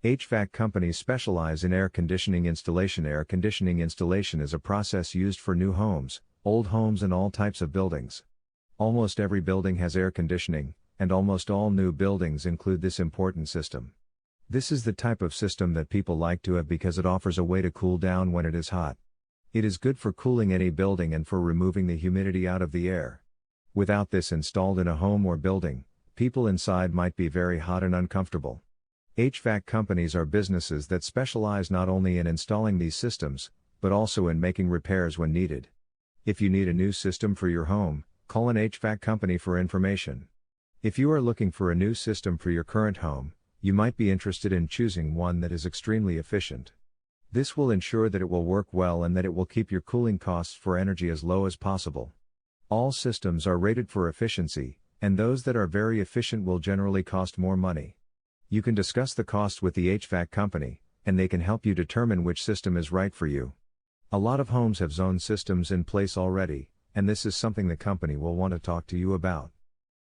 HVAC companies specialize in air conditioning installation. Air conditioning installation is a process used for new homes, old homes, and all types of buildings. Almost every building has air conditioning, and almost all new buildings include this important system. This is the type of system that people like to have because it offers a way to cool down when it is hot. It is good for cooling any building and for removing the humidity out of the air. Without this installed in a home or building, people inside might be very hot and uncomfortable. HVAC companies are businesses that specialize not only in installing these systems, but also in making repairs when needed. If you need a new system for your home, call an HVAC company for information. If you are looking for a new system for your current home, you might be interested in choosing one that is extremely efficient. This will ensure that it will work well and that it will keep your cooling costs for energy as low as possible. All systems are rated for efficiency, and those that are very efficient will generally cost more money. You can discuss the cost with the HVAC company, and they can help you determine which system is right for you. A lot of homes have zone systems in place already, and this is something the company will want to talk to you about.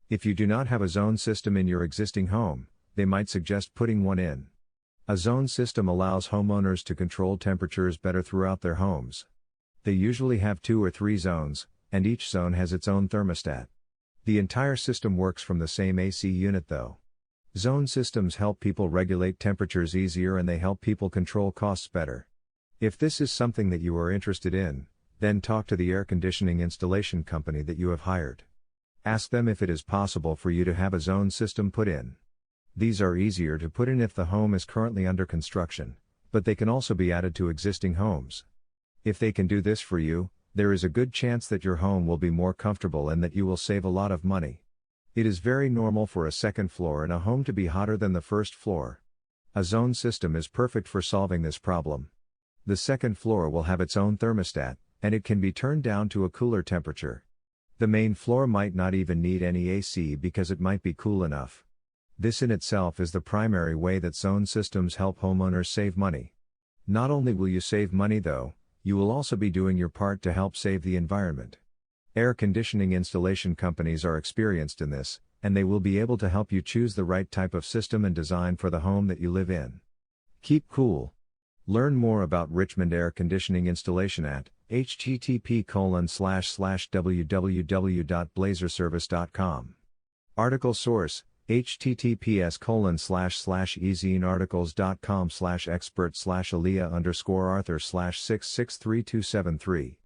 If you do not have a zone system in your existing home, they might suggest putting one in. A zone system allows homeowners to control temperatures better throughout their homes. They usually have 2 or 3 zones, and each zone has its own thermostat. The entire system works from the same AC unit though. Zone systems help people regulate temperatures easier and they help people control costs better. If this is something that you are interested in, then talk to the air conditioning installation company that you have hired. Ask them if it is possible for you to have a zone system put in. These are easier to put in if the home is currently under construction, but they can also be added to existing homes. If they can do this for you, there is a good chance that your home will be more comfortable and that you will save a lot of money. It is very normal for a second floor in a home to be hotter than the first floor. A zone system is perfect for solving this problem. The second floor will have its own thermostat, and it can be turned down to a cooler temperature. The main floor might not even need any AC because it might be cool enough. This in itself is the primary way that zone systems help homeowners save money. Not only will you save money though, you will also be doing your part to help save the environment. Air conditioning installation companies are experienced in this, and they will be able to help you choose the right type of system and design for the home that you live in. Keep cool. Learn more about Richmond air conditioning installation at http://www.blazerservice.com. Article source: https://ezinearticles.com/expert/Aaliyah_Arthur/663273